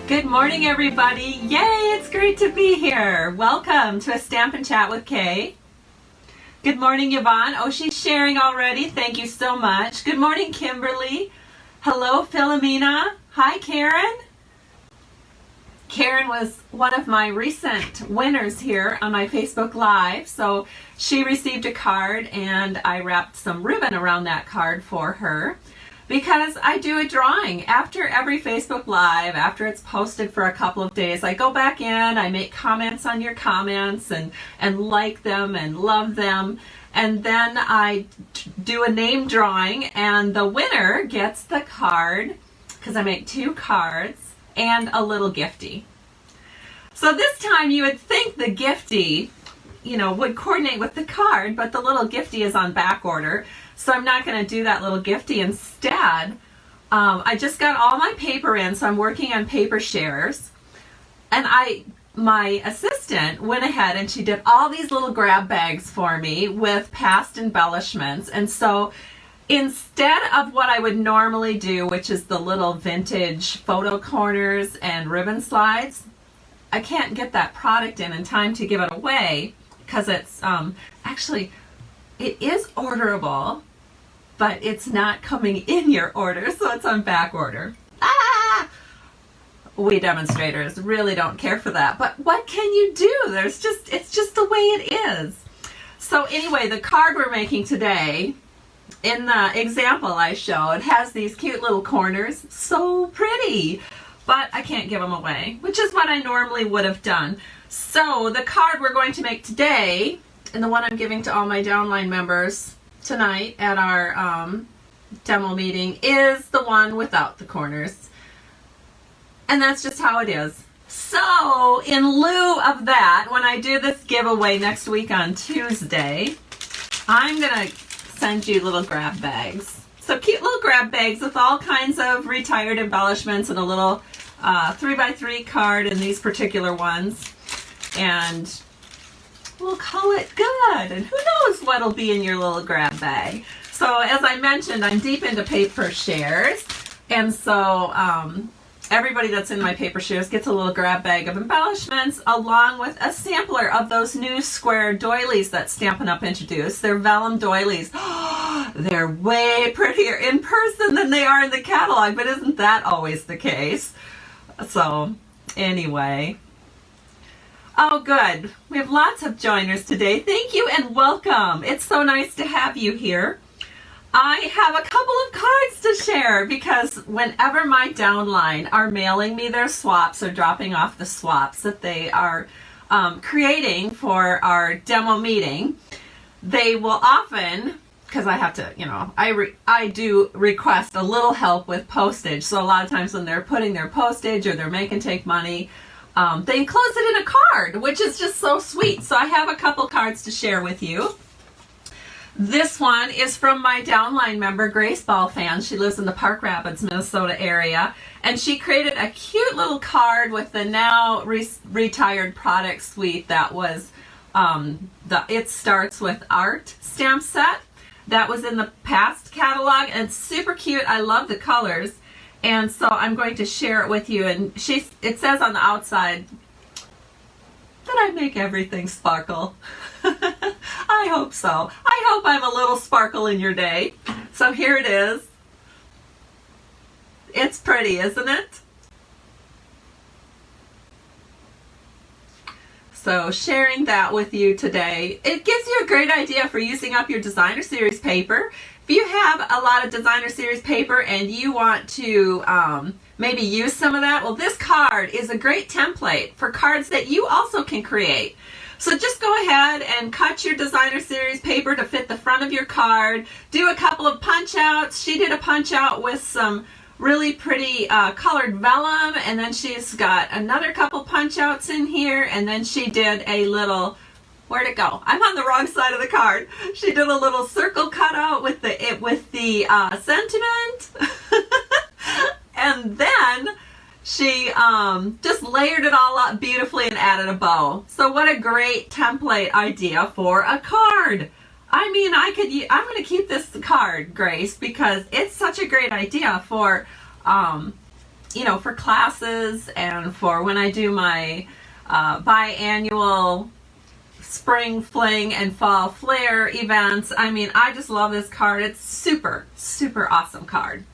Good morning, everybody. Yay, it's great to be here. Welcome to a Stampin' Chat with Kay. Good morning, Yvonne. Oh, she's sharing already. Thank you so much. Good morning, Kimberly. Hello, Philomena. Hi, Karen. Karen was one of my recent winners here on my Facebook Live. So she received a card and I wrapped some ribbon around that card for her. Because I do a drawing after every Facebook Live, after it's posted for a couple of days. I go back in, I make comments on your comments and like them and love them. And then I do a name drawing and the winner gets the card, because I make 2 cards, and a little giftie. So this time you would think the giftie, would coordinate with the card, but the little giftie is on back order. So I'm not going to do that little giftie. Instead, I just got all my paper in, so I'm working on paper shares. And my assistant went ahead and she did all these little grab bags for me with past embellishments. And so instead of what I would normally do, which is the little vintage photo corners and ribbon slides, I can't get that product in time to give it away because it's actually, it is orderable, but it's not coming in your order, so it's on back order. We demonstrators really don't care for that, but what can you do? It's just the way it is. So anyway, the card we're making today, in the example I showed, has these cute little corners, so pretty, but I can't give them away, which is what I normally would have done. So the card we're going to make today, and the one I'm giving to all my downline members tonight at our demo meeting, is the one without the corners. And that's just how it is. So in lieu of that, when I do this giveaway next week on Tuesday, I'm going to send you little grab bags. So cute little grab bags with all kinds of retired embellishments and a little 3x3 card in these particular ones. And we'll call it good. And who knows what'll be in your little grab bag. So as I mentioned, I'm deep into paper shares. And so everybody that's in my paper shares gets a little grab bag of embellishments along with a sampler of those new square doilies that Stampin' Up! Introduced. They're vellum doilies. They're way prettier in person than they are in the catalog, but isn't that always the case? So anyway. Oh, good. We have lots of joiners today. Thank you and welcome. It's so nice to have you here. I have a couple of cards to share because whenever my downline are mailing me their swaps or dropping off the swaps that they are creating for our demo meeting, they will often, because I have to, I do request a little help with postage. So a lot of times when they're putting their postage or they're making take money, they enclose it in a card, which is just so sweet. So I have a couple cards to share with you. This one is from my downline member, Grace Ball fan. She lives in the Park Rapids, Minnesota area. And she created a cute little card with the now retired product suite that was the It Starts With Art stamp set. That was in the past catalog and it's super cute. I love the colors. And so I'm going to share it with you. And it says on the outside that I make everything sparkle. I hope so. I hope I'm a little sparkle in your day. So here it is. It's pretty, isn't it? So sharing that with you today. It gives you a great idea for using up your designer series paper. If you have a lot of designer series paper and you want to maybe use some of that, well, this card is a great template for cards that you also can create. So just go ahead and cut your designer series paper to fit the front of your card. Do a couple of punch outs. She did a punch out with some really pretty colored vellum, and then she's got another couple punch outs in here, and then she did a little, where'd it go? I'm on the wrong side of the card. She did a little circle cutout with the sentiment. And then she just layered it all up beautifully and added a bow. So what a great template idea for a card. I mean, I'm going to keep this card, Grace, because it's such a great idea for you know, for classes and for when I do my biannual spring fling and fall flare events. I mean, I just love this card. It's super, super awesome card.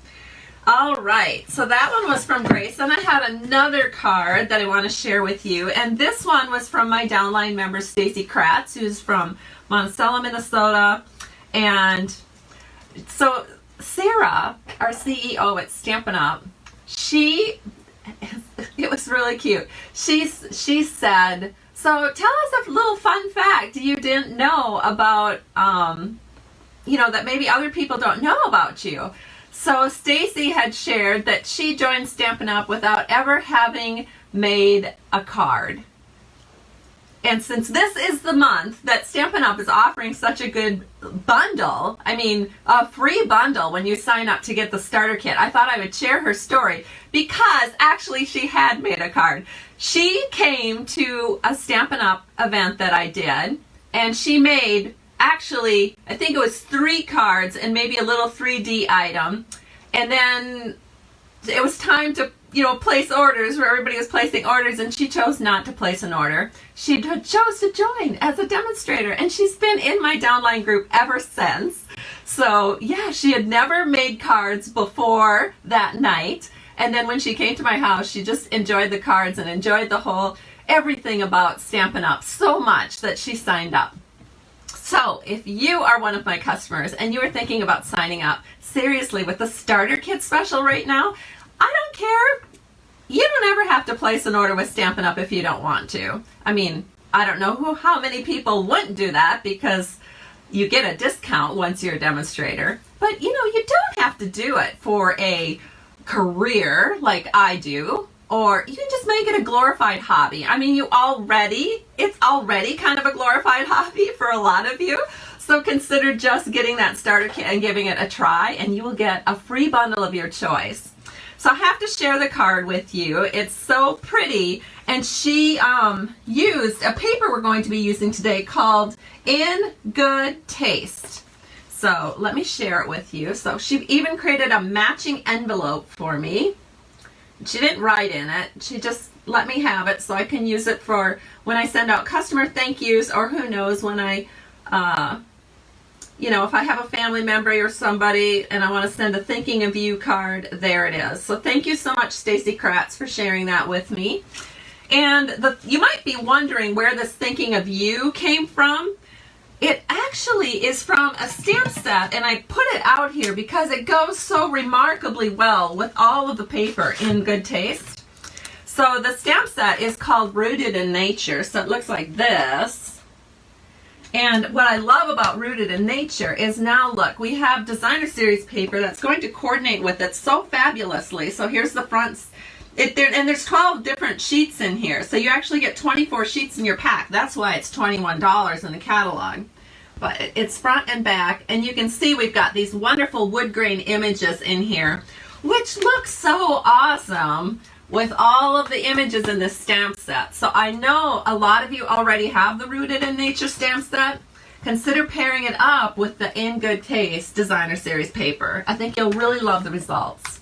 All right, so that one was from Grace, and I had another card that I want to share with you, and this one was from my downline member, Stacy Kratz, who's from Monticello, Minnesota. And so Sarah, our CEO at Stampin' Up, it was really cute. She said, so tell us a little fun fact you didn't know about, you know, that maybe other people don't know about you. So Stacy had shared that she joined Stampin' Up without ever having made a card. And since this is the month that Stampin' Up is offering such a good bundle, I mean, a free bundle when you sign up to get the starter kit, I thought I would share her story because actually she had made a card. She came to a Stampin' Up event that I did, and she made, actually, I think it was 3 cards and maybe a little 3D item. And then it was time to, you know, place orders where everybody was placing orders, and she chose not to place an order. She chose to join as a demonstrator, and she's been in my downline group ever since. So yeah, she had never made cards before that night. And then when she came to my house, she just enjoyed the cards and enjoyed the whole, everything about Stampin' Up so much that she signed up. So if you are one of my customers and you are thinking about signing up, seriously, with the starter kit special right now, I don't care. You don't ever have to place an order with Stampin' Up if you don't want to. I mean, I don't know how many people wouldn't do that because you get a discount once you're a demonstrator. But you know, you don't have to do it for a career like I do, or you can just make it a glorified hobby. I mean, it's already kind of a glorified hobby for a lot of you. So consider just getting that starter kit and giving it a try, and you will get a free bundle of your choice. So I have to share the card with you. It's so pretty, and she used a paper we're going to be using today called In Good Taste. So let me share it with you. So she even created a matching envelope for me. She didn't write in it. She just let me have it so I can use it for when I send out customer thank yous, or who knows, when I, you know, if I have a family member or somebody and I want to send a thinking of you card, there it is. So thank you so much, Stacy Kratz, for sharing that with me. And you might be wondering where this thinking of you came from. It actually is from a stamp set, and I put it out here because it goes so remarkably well with all of the paper in Good Taste. So the stamp set is called Rooted in Nature, so it looks like this. And what I love about Rooted in Nature is now look, we have designer series paper that's going to coordinate with it so fabulously. So here's the front, and there's 12 different sheets in here. So you actually get 24 sheets in your pack. That's why it's $21 in the catalog. But it's front and back, and you can see we've got these wonderful wood grain images in here, which look so awesome with all of the images in this stamp set. So I know a lot of you already have the Rooted in Nature stamp set. Consider pairing it up with the In Good Taste designer series paper. I think you'll really love the results.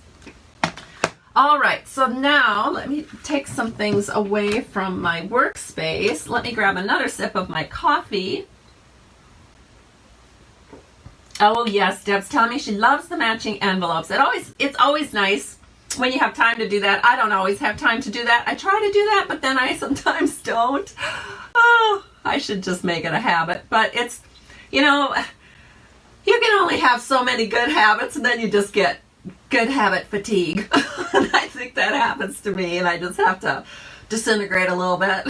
All right, so now let me take some things away from my workspace. Let me grab another sip of my coffee. Oh yes, Deb's telling me she loves the matching envelopes. It's always nice when you have time to do that. I don't always have time to do that. I try to do that, but then I sometimes don't. Oh, I should just make it a habit. But it's, you know, you can only have so many good habits, and then you just get good habit fatigue. And I think that happens to me, and I just have to disintegrate a little bit.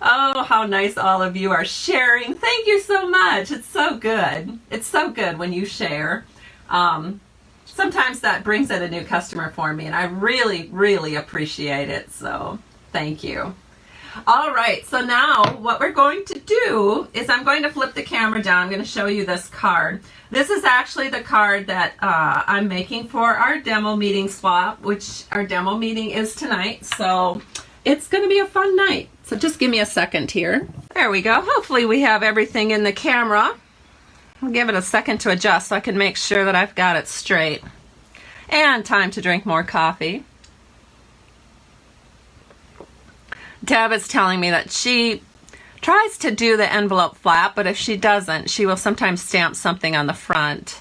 Oh, how nice all of you are sharing. Thank you so much. It's so good. It's so good when you share. Sometimes that brings in a new customer for me, and I really, really appreciate it. So thank you. All right, so now what we're going to do is I'm going to flip the camera down. I'm going to show you this card. This is actually the card that I'm making for our demo meeting swap, which our demo meeting is tonight. So it's going to be a fun night. So just give me a second here. There we go. Hopefully we have everything in the camera. I'll give it a second to adjust so I can make sure that I've got it straight. And time to drink more coffee. Deb is telling me that she tries to do the envelope flap, but if she doesn't, she will sometimes stamp something on the front.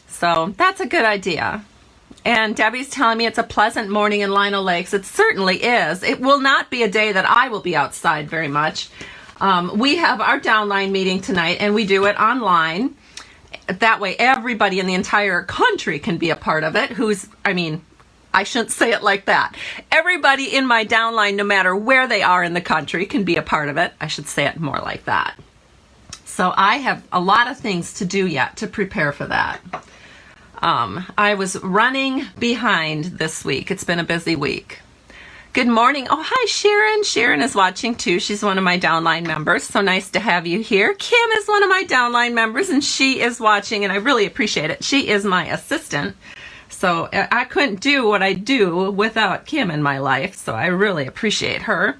So that's a good idea. And Debbie's telling me it's a pleasant morning in Lino Lakes. It certainly is. It will not be a day that I will be outside very much. We have our downline meeting tonight, and we do it online. That way everybody in the entire country can be a part of it. I shouldn't say it like that. Everybody in my downline, no matter where they are in the country, can be a part of it. I should say it more like that. So I have a lot of things to do yet to prepare for that. I was running behind this week. It's been a busy week. Good morning. Oh, hi, Sharon. Sharon is watching too. She's one of my downline members. So nice to have you here. Kim is one of my downline members, and she is watching, and I really appreciate it. She is my assistant. So I couldn't do what I do without Kim in my life. So I really appreciate her.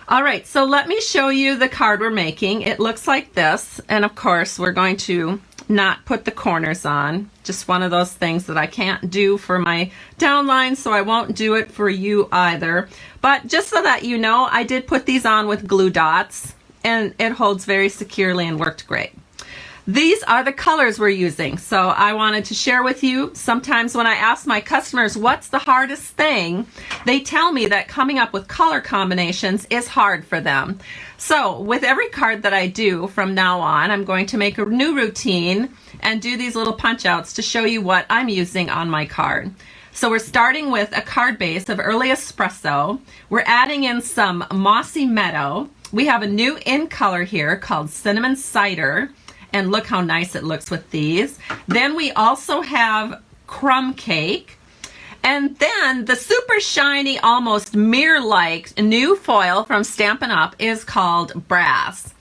All right, so let me show you the card we're making. It looks like this. And of course, we're going to not put the corners on. Just one of those things that I can't do for my downline, so I won't do it for you either. But just so that you know, I did put these on with glue dots, and it holds very securely and worked great. These are the colors we're using, so I wanted to share with you. Sometimes when I ask my customers what's the hardest thing, they tell me that coming up with color combinations is hard for them. So with every card that I do from now on, I'm going to make a new routine and do these little punch outs to show you what I'm using on my card. So we're starting with a card base of Early Espresso. We're adding in some Mossy Meadow. We have a new in color here called Cinnamon Cider. And look how nice it looks with these. Then we also have Crumb Cake. And then the super shiny, almost mirror-like new foil from Stampin' Up! Is called Brass.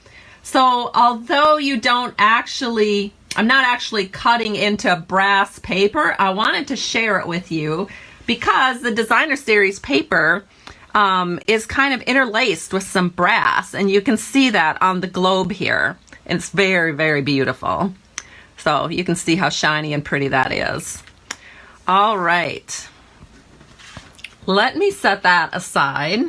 So although you don't actually, I'm not actually cutting into brass paper, I wanted to share it with you because the Designer Series paper is kind of interlaced with some brass. And you can see that on the globe here. It's very, very beautiful. So you can see how shiny and pretty that is. All right. Let me set that aside.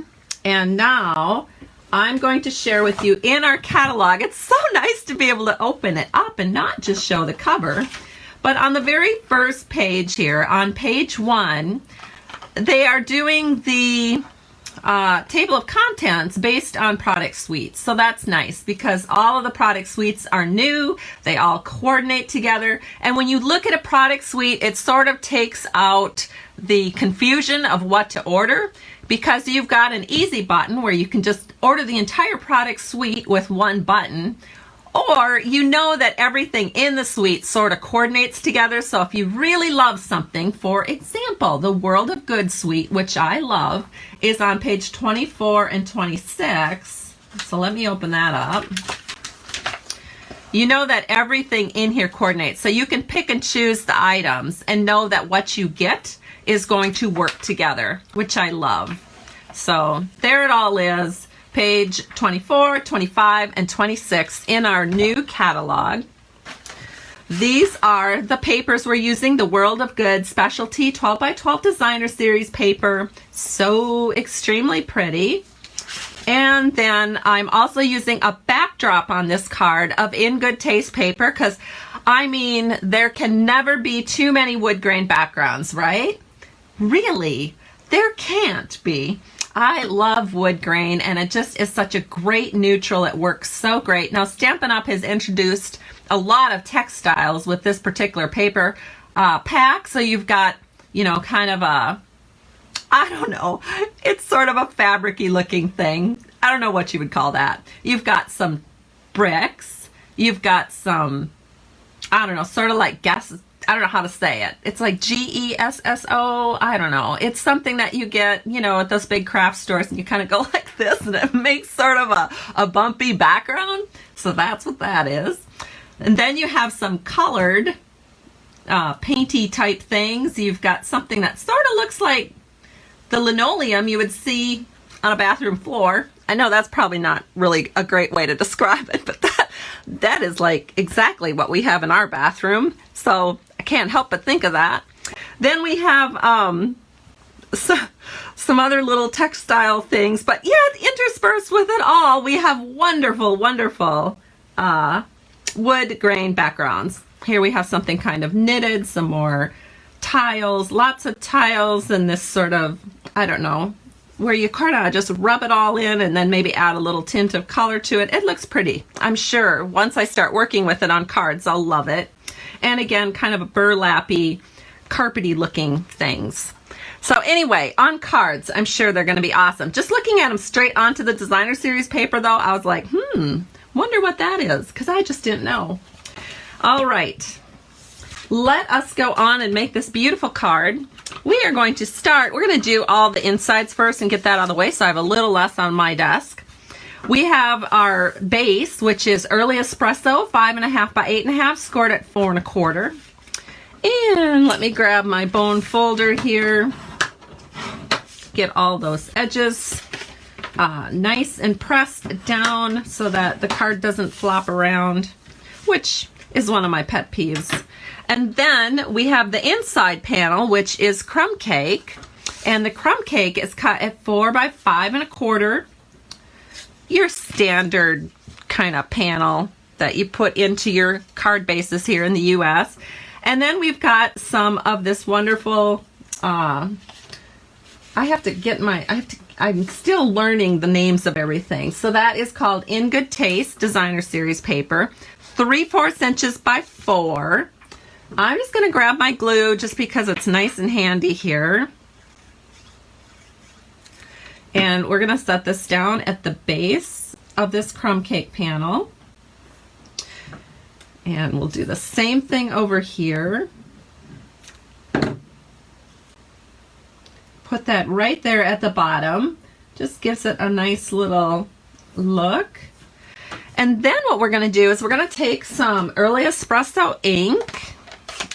And now I'm going to share with you in our catalog. It's so nice to be able to open it up and not just show the cover. But on the very first page here, on page 1, they are doing the table of contents based on product suites. So that's nice because all of the product suites are new. They all coordinate together. And when you look at a product suite, it sort of takes out the confusion of what to order because you've got an easy button where you can just order the entire product suite with one button. Or you know that everything in the suite sort of coordinates together. So if you really love something, for example, the World of Good suite, which I love, is on page 24 and 26. So let me open that up. You know that everything in here coordinates. So you can pick and choose the items and know that what you get is going to work together, which I love. So there it all is. Page 24, 25, and 26 in our new catalog. These are the papers we're using, the World of Good Specialty 12 by 12 Designer Series paper. So extremely pretty. And then I'm also using a backdrop on this card of In Good Taste paper because, I mean, there can never be too many wood grain backgrounds, right? Really? There can't be. I love wood grain, and it just is such a great neutral. It works so great. Now, Stampin' Up! Has introduced a lot of textiles with this particular paper pack. So you've got, you know, kind of a, I don't know, it's sort of a fabric-y looking thing. I don't know what you would call that. You've got some bricks. You've got some, I don't know, sort of like I don't know how to say it. It's like Gesso. I don't know. It's something that you get, you know, at those big craft stores, and you kind of go like this, and it makes sort of a bumpy background. So that's what that is. And then you have some colored painty type things. You've got something that sort of looks like the linoleum you would see on a bathroom floor. I know that's probably not really a great way to describe it, but that is like exactly what we have in our bathroom. So I can't help but think of that. Then we have some other little textile things, but yeah, interspersed with it all, we have wonderful, wonderful wood grain backgrounds. Here we have something kind of knitted, some more tiles, lots of tiles, and this sort of, I don't know, where you kind of just rub it all in and then maybe add a little tint of color to it. It looks pretty. I'm sure once I start working with it on cards, I'll love it. And again, kind of a burlappy, carpety looking things. So anyway, on cards, I'm sure they're going to be awesome. Just looking at them straight onto the designer series paper though, I was like, wonder what that is, because I just didn't know. All right, let us go on and make this beautiful card. We are going to start, we're going to do all the insides first and get that out of the way so I have a little less on my desk. We have our base, which is Early Espresso, 5.5 by 8.5, scored at 4 1/4. And let me grab my bone folder here. Get all those edges nice and pressed down so that the card doesn't flop around, which is one of my pet peeves. And then we have the inside panel, which is crumb cake. And the crumb cake is cut at 4 by 5 1/4. Your standard kind of panel that you put into your card bases here in the US. And then we've got some of this wonderful, I'm still learning the names of everything. So that is called In Good Taste Designer Series paper, 3/4 inches by 4. I'm just going to grab my glue just because it's nice and handy here. And we're going to set this down at the base of this crumb cake panel. And we'll do the same thing over here. Put that right there at the bottom. Just gives it a nice little look. And then what we're going to do is we're going to take some Early Espresso ink,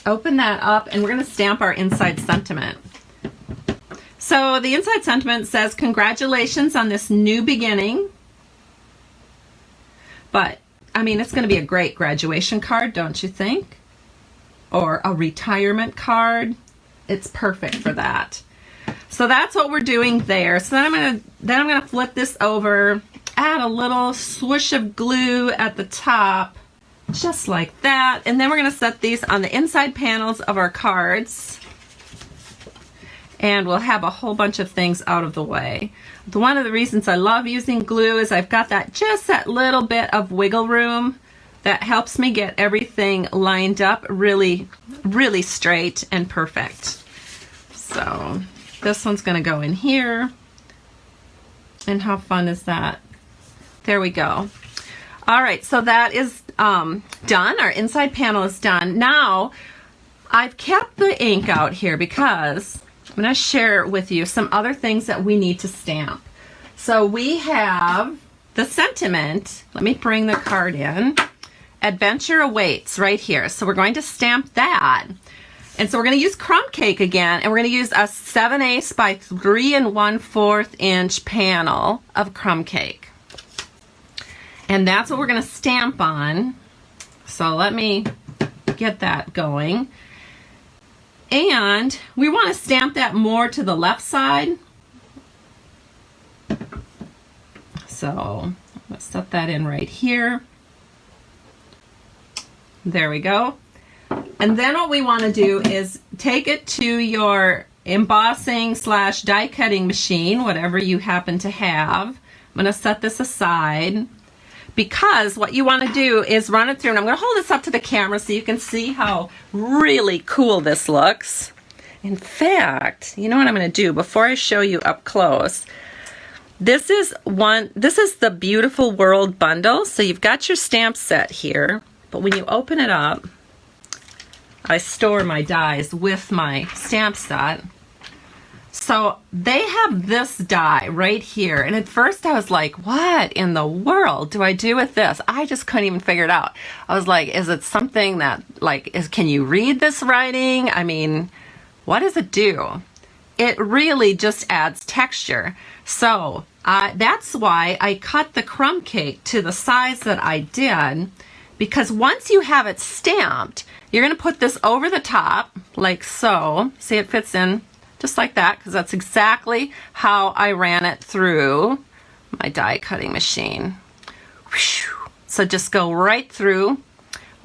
open that up, and we're going to stamp our inside sentiment. So the inside sentiment says, "Congratulations on this new beginning." But I mean, it's going to be a great graduation card, don't you think? Or a retirement card. It's perfect for that. So that's what we're doing there. So then I'm going to flip this over, add a little swoosh of glue at the top, just like that. And then we're going to set these on the inside panels of our cards. And we'll have a whole bunch of things out of the way. One of the reasons I love using glue is I've got just that little bit of wiggle room that helps me get everything lined up really, really straight and perfect. So this one's going to go in here. And how fun is that? There we go. All right, so that is done. Our inside panel is done. Now, I've kept the ink out here because I'm going to share with you some other things that we need to stamp. So we have the sentiment. Let me bring the card in. Adventure awaits right here. So we're going to stamp that. And so we're going to use crumb cake again, and we're going to use a 7/8 by 3 1/4 inch panel of crumb cake. And that's what we're going to stamp on. So let me get that going. And we want to stamp that more to the left side. So let's set that in right here. There we go. And then what we want to do is take it to your embossing / die cutting machine, whatever you happen to have. I'm going to set this aside because what you want to do is run it through, and I'm going to hold this up to the camera so you can see how really cool this looks. In fact, you know what I'm going to do before I show you up close? This is the Beautiful World bundle. So you've got your stamp set here, but when you open it up, I store my dies with my stamp set. So they have this die right here. And at first I was like, what in the world do I do with this? I just couldn't even figure it out. I was like, is it something that, can you read this writing? I mean, what does it do? It really just adds texture. So that's why I cut the crumb cake to the size that I did, because once you have it stamped, You're going to put this over the top like so. See, it fits in just like that because that's exactly how I ran it through my die cutting machine. So just go right through,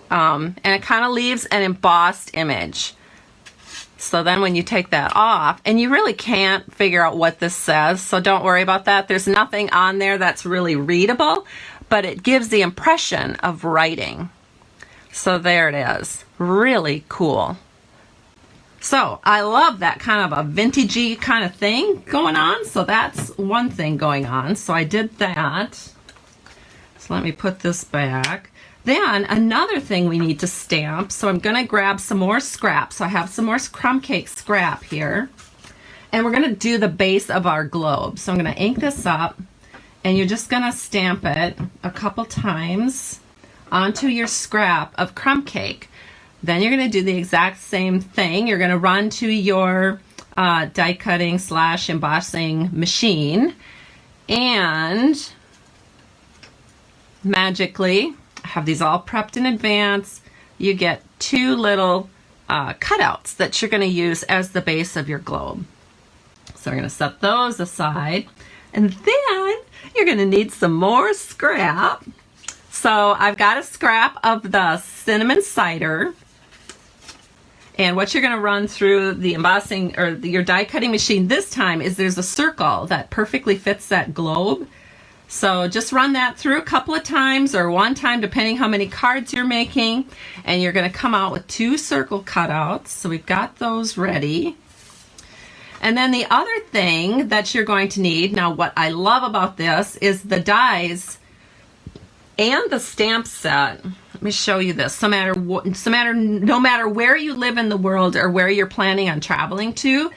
and it kind of leaves an embossed image. So then when you take that off, and you really can't figure out what this says, so don't worry about that. There's nothing on there that's really readable, but it gives the impression of writing. So there it is. Really cool. So I love that kind of a vintagey kind of thing going on. So that's one thing going on. So I did that. So let me put this back. Then another thing we need to stamp. So I'm going to grab some more scrap. So I have some more crumb cake scrap here. And we're going to do the base of our globe. So I'm going to ink this up. And you're just going to stamp it a couple times onto your scrap of crumb cake. Then you're going to do the exact same thing. You're going to run to your die cutting / embossing machine, and magically, I have these all prepped in advance. You get 2 little cutouts that you're going to use as the base of your globe. So we're going to set those aside, and then you're going to need some more scrap. So I've got a scrap of the cinnamon cider. And what you're going to run through the embossing or your die cutting machine this time is there's a circle that perfectly fits that globe. So just run that through a couple of times or one time depending how many cards you're making. And you're going to come out with 2 circle cutouts. So we've got those ready. And then the other thing that you're going to need, now what I love about this is the dies and the stamp set. Let me show you this. No matter where you live in the world or where you're planning on traveling to,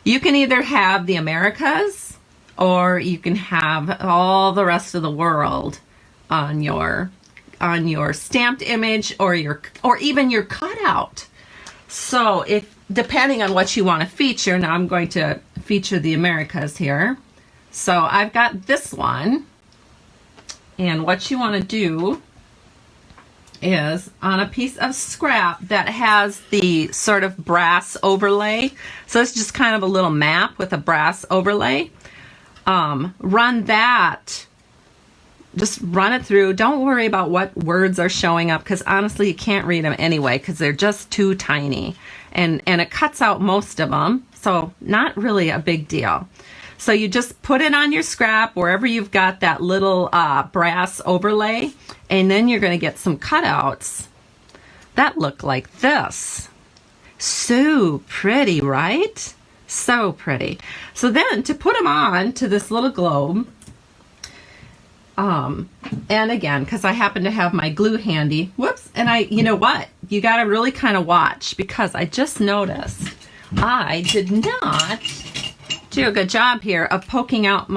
you can either have the Americas or you can have all the rest of the world on your stamped image or even your cutout. So depending on what you want to feature, now I'm going to feature the Americas here. So I've got this one, and what you want to do is on a piece of scrap that has the sort of brass overlay. So it's just kind of a little map with a brass overlay. Run that. Just run it through. Don't worry about what words are showing up because honestly you can't read them anyway because they're just too tiny. And it cuts out most of them. So not really a big deal. So you just put it on your scrap wherever you've got that little brass overlay, and then you're going to get some cutouts that look like this. So pretty, right? So pretty. So then to put them on to this little globe, and again, because I happen to have my glue handy, whoops, and you know what? You got to really kind of watch because I just noticed I did not do a good job here of poking out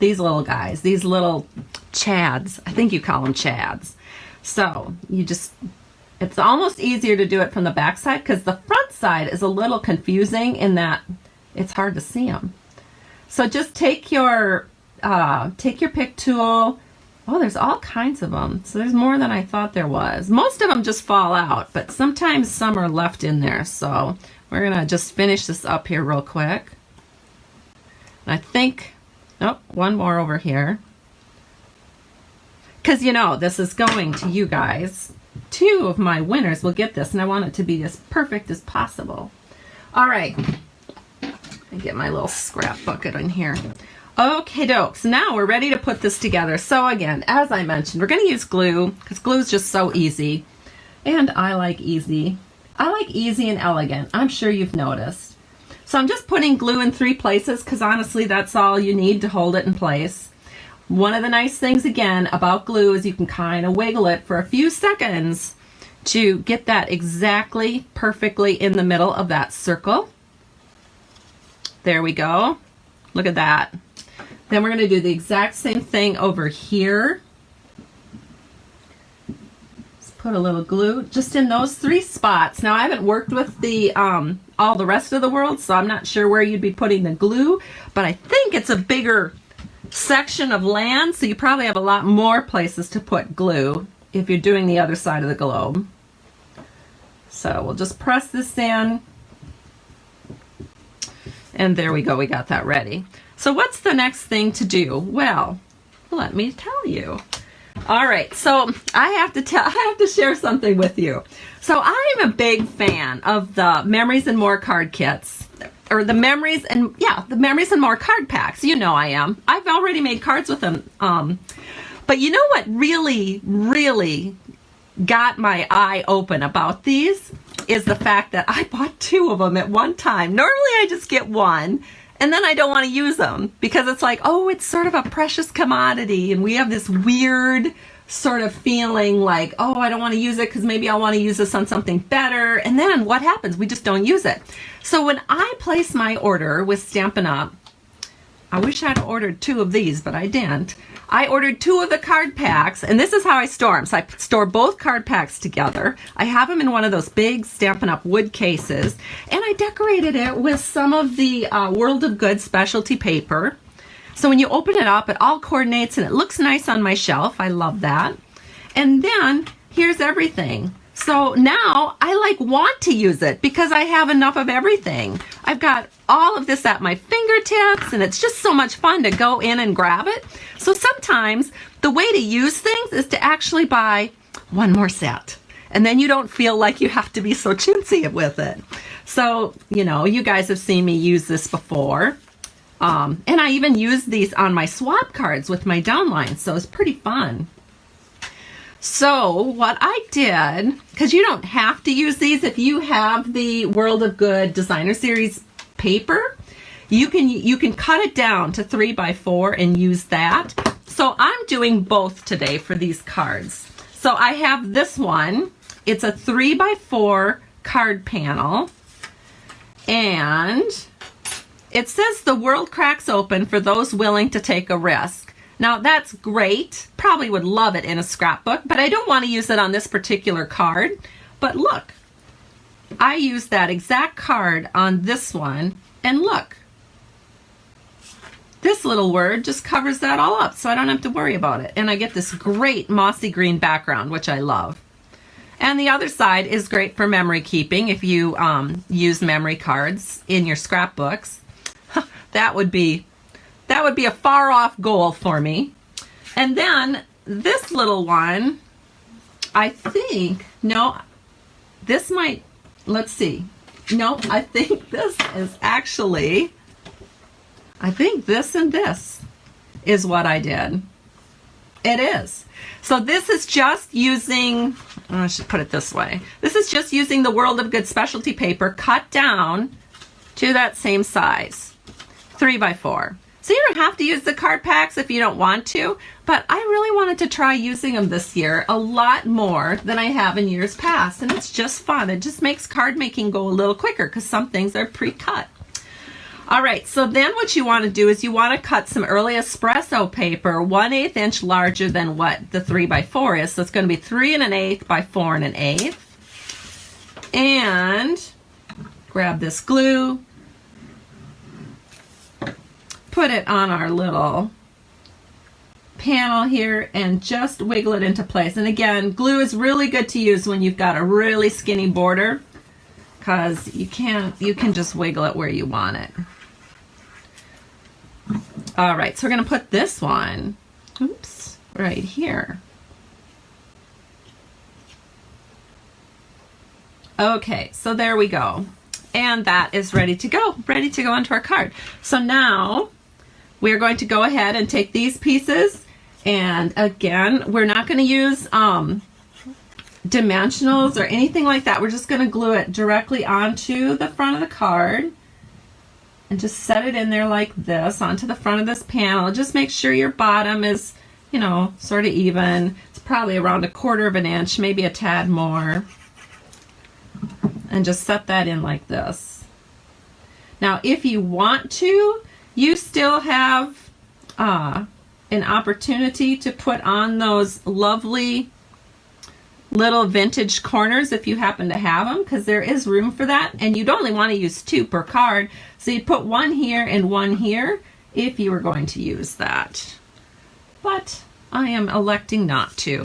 these little guys, these little chads. I think you call them chads. So it's almost easier to do it from the back side because the front side is a little confusing in that it's hard to see them. So just take your pick tool. Oh, there's all kinds of them. So there's more than I thought there was. Most of them just fall out, but sometimes some are left in there. So we're going to just finish this up here real quick. I think, oh, one more over here. Because, this is going to you guys. 2 of my winners will get this, and I want it to be as perfect as possible. All right. Let me get my little scrap bucket in here. Okay, dokes. Now we're ready to put this together. So again, as I mentioned, we're going to use glue, because glue is just so easy. And I like easy. I like easy and elegant. I'm sure you've noticed. So I'm just putting glue in 3 places because honestly that's all you need to hold it in place. One of the nice things again about glue is you can kind of wiggle it for a few seconds to get that exactly perfectly in the middle of that circle. There we go. Look at that. Then we're going to do the exact same thing over here. Put a little glue just in those 3 spots. Now I haven't worked with the all the rest of the world, so I'm not sure where you'd be putting the glue, but I think it's a bigger section of land, so you probably have a lot more places to put glue if you're doing the other side of the globe. So we'll just press this in. And there we go, we got that ready. So what's the next thing to do? Well, let me tell you. All right, so I have to share something with you. So I'm a big fan of the Memories and More card kits, or the Memories and More card packs. You know I am. I've already made cards with them. But you know what really, really got my eye open about these is the fact that I bought 2 of them at one time. Normally I just get one, and then I don't want to use them because it's like, oh, it's sort of a precious commodity, and we have this weird sort of feeling like, oh, I don't want to use it because maybe I want to use this on something better. And then what happens? We just don't use it. So when I place my order with Stampin' Up, I wish I'd ordered 2 of these, but I didn't. I ordered 2 of the card packs, and this is how I store them. So I store both card packs together. I have them in one of those big Stampin' Up! Wood cases, and I decorated it with some of the World of Good specialty paper. So when you open it up, it all coordinates, and it looks nice on my shelf. I love that. And then here's everything. So now I want to use it because I have enough of everything. I've got all of this at my fingertips, and it's just so much fun to go in and grab it. So sometimes the way to use things is to actually buy one more set, and then you don't feel like you have to be so chintzy with it. So, you know, you guys have seen me use this before. And I even used these on my swap cards with my downline, so it's pretty fun. So what I did, because you don't have to use these if you have the World of Good Designer Series paper, you can cut it down to 3x4 and use that. So I'm doing both today for these cards. So I have this one. It's a 3x4 card panel, and it says the world cracks open for those willing to take a risk. Now that's great. Probably would love it in a scrapbook, but I don't want to use it on this particular card. But look, I used that exact card on this one, and look, this little word just covers that all up, so I don't have to worry about it. And I get this great mossy green background, which I love. And the other side is great for memory keeping if you use memory cards in your scrapbooks. That would be a far off goal for me. And then this little one, I think, no, this might, let's see. No, I think this is actually, I think this and this is what I did. It is. So this is just using, I should put it this way. This is just using the World of Good specialty paper cut down to that same size, 3x4. So you don't have to use the card packs if you don't want to, but I really wanted to try using them this year a lot more than I have in years past, and it's just fun. It just makes card making go a little quicker because some things are pre-cut. All right, so then what you want to do is you want to cut some early espresso paper 1/8 inch larger than what the 3x4 is. So it's going to be 3 1/8 by 4 1/8. And grab this glue, put it on our little panel here, and just wiggle it into place. And again, glue is really good to use when you've got a really skinny border, because you can just wiggle it where you want it. All right, so we're going to put this one, oops, right here. Okay, so there we go. And that is ready to go onto our card. So now we're going to go ahead and take these pieces, and again, we're not going to use dimensionals or anything like that. We're just going to glue it directly onto the front of the card and just set it in there like this onto the front of this panel. Just make sure your bottom is, you know, sort of even. It's probably around 1/4 inch, maybe a tad more. And just set that in like this. Now, if you want to, you still have an opportunity to put on those lovely little vintage corners if you happen to have them, because there is room for that, and you'd only want to use 2 per card, so you'd put 1 here and 1 here if you were going to use that. But I am electing not to.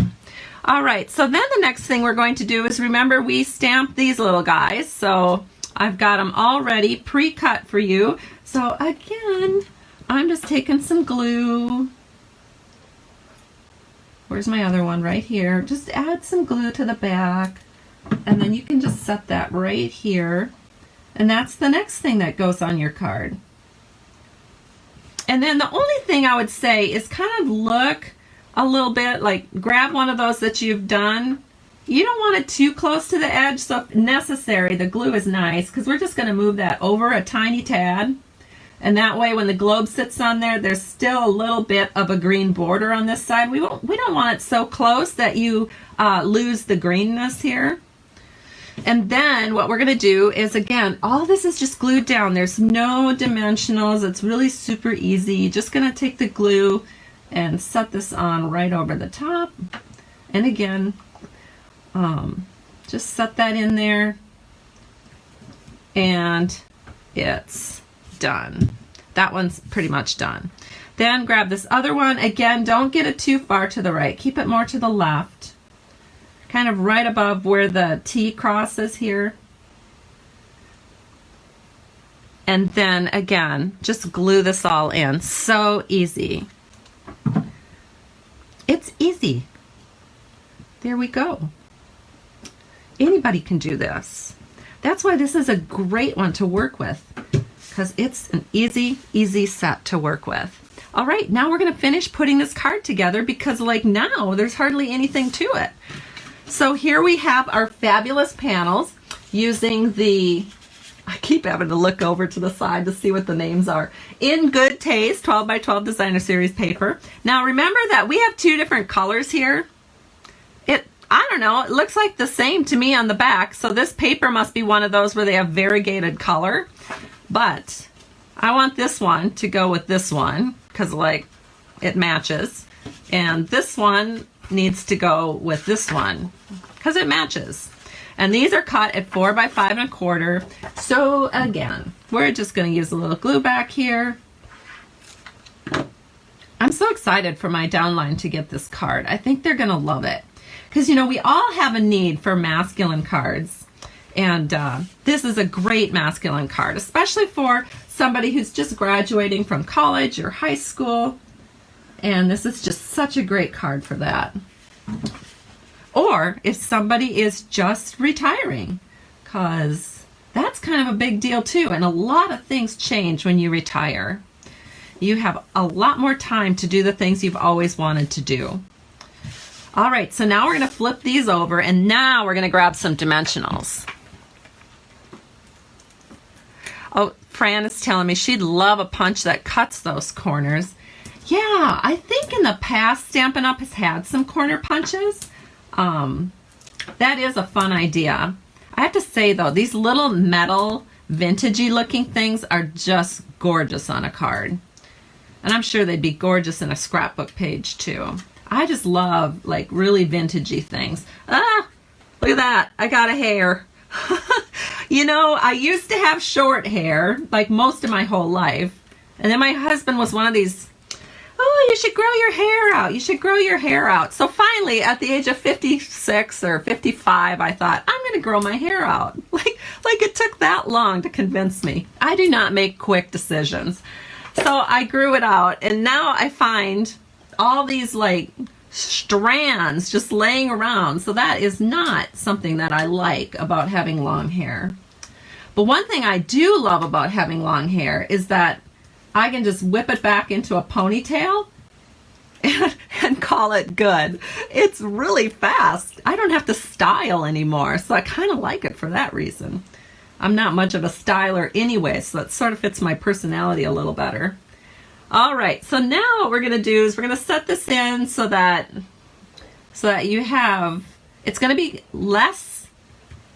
All right, so then the next thing we're going to do is, remember we stamped these little guys, so I've got them already pre-cut for you. So again, I'm just taking some glue. Where's my other one? Right here. Just add some glue to the back, and then you can just set that right here. And that's the next thing that goes on your card. And then the only thing I would say is kind of look a little bit, like grab one of those that you've done. You don't want it too close to the edge, so if necessary, the glue is nice, because we're just going to move that over a tiny tad. And that way when the globe sits on there, there's still a little bit of a green border on this side. We don't want it so close that you lose the greenness here. And then what we're going to do is, again, all this is just glued down. There's no dimensionals. It's really super easy. Just going to take the glue and set this on right over the top. And again, just set that in there. And it's done. That one's pretty much done. Then grab this other one. Again, don't get it too far to the right. Keep it more to the left. Kind of right above where the T crosses here. And then again, just glue this all in. So easy. It's easy. There we go. Anybody can do this. That's why this is a great one to work with, because it's an easy set to work with. All right, now we're going to finish putting this card together, because like now there's hardly anything to it. So here we have our fabulous panels using the, I keep having to look over to the side to see what the names are, In Good Taste 12 by 12 Designer Series paper. Now remember that we have two different colors here. I don't know, it looks like the same to me on the back, so this paper must be one of those where they have variegated color. But I want this one to go with this one, because like it matches. And this one needs to go with this one, because it matches. And these are cut at 4 by 5 1/4. So again, we're just going to use a little glue back here. I'm so excited for my downline to get this card. I think they're going to love it. Because, you know, we all have a need for masculine cards. And this is a great masculine card, especially for somebody who's just graduating from college or high school. And this is just such a great card for that. Or if somebody is just retiring, because that's kind of a big deal too. And a lot of things change when you retire. You have a lot more time to do the things you've always wanted to do. All right, so now we're going to flip these over, and now we're going to grab some dimensionals. Oh, Fran is telling me she'd love a punch that cuts those corners. Yeah, I think in the past Stampin' Up! Has had some corner punches. That is a fun idea. I have to say though, these little metal vintagey looking things are just gorgeous on a card. And I'm sure they'd be gorgeous in a scrapbook page too. I just love like really vintagey things. Ah, look at that. I got a hair. You know, I used to have short hair like most of my whole life. And then my husband was one of these, oh, you should grow your hair out. You should grow your hair out. So finally, at the age of 56 or 55, I thought, I'm going to grow my hair out. Like it took that long to convince me. I do not make quick decisions. So I grew it out, and now I find all these like strands just laying around. So that is not something that I like about having long hair. But one thing I do love about having long hair is that I can just whip it back into a ponytail and call it good. It's really fast. I don't have to style anymore, so I kind of like it for that reason. I'm not much of a styler anyway, so that sort of fits my personality a little better. All right, so now what we're going to do is we're going to set this in so that you have, it's going to be less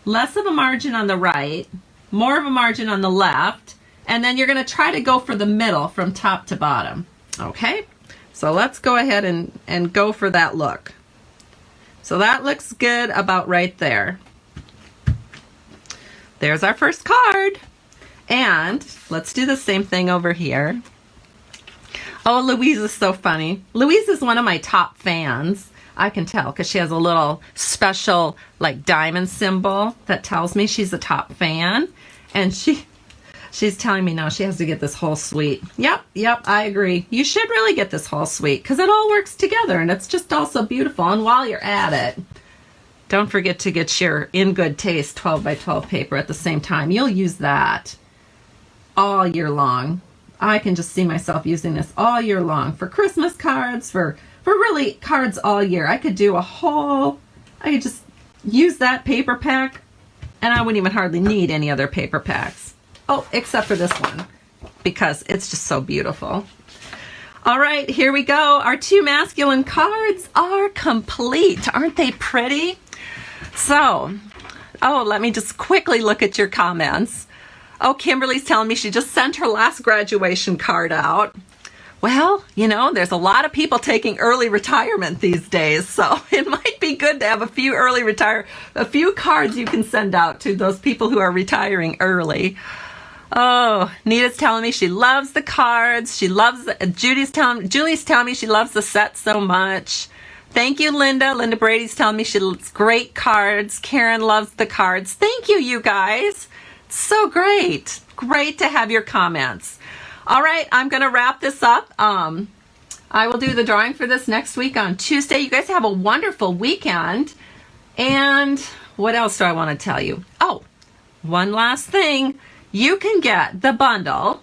of a margin on the right, more of a margin on the left, and then you're going to try to go for the middle from top to bottom. Okay, so let's go ahead and go for that look. So that looks good about right there. There's our first card. And let's do the same thing over here. Oh, Louise is so funny. Louise is one of my top fans. I can tell because she has a little special like diamond symbol that tells me she's a top fan. And she's telling me now she has to get this whole suite. Yep, I agree. You should really get this whole suite because it all works together and it's just also beautiful. And while you're at it, don't forget to get your In Good Taste 12 by 12 paper at the same time. You'll use that all year long. I can just see myself using this all year long for Christmas cards, for really cards all year. I could just use that paper pack and I wouldn't even hardly need any other paper packs. Oh, except for this one because it's just so beautiful. All right, here we go. Our 2 masculine cards are complete. Aren't they pretty? So, let me just quickly look at your comments. Oh, Kimberly's telling me she just sent her last graduation card out. Well, there's a lot of people taking early retirement these days, so it might be good to have a few cards you can send out to those people who are retiring early. Oh, Nita's telling me she loves the cards. Julie's telling me she loves the set so much. Thank you, Linda. Linda Brady's telling me she loves great cards. Karen loves the cards. Thank you, you guys. It's so great. Great to have your comments. All right, I'm going to wrap this up. I will do the drawing for this next week on Tuesday. You guys have a wonderful weekend. And what else do I want to tell you? Oh, one last thing. You can get the bundle.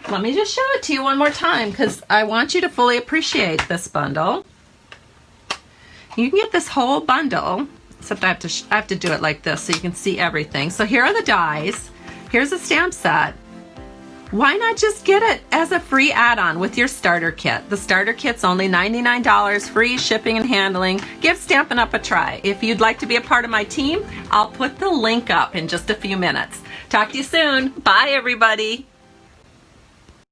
Let me just show it to you one more time because I want you to fully appreciate this bundle. You can get this whole bundle, except I have to do it like this so you can see everything. So here are the dies. Here's a stamp set. Why not just get it as a free add-on with your starter kit? The starter kit's only $99, free shipping and handling. Give Stampin' Up! A try. If you'd like to be a part of my team, I'll put the link up in just a few minutes. Talk to you soon. Bye, everybody.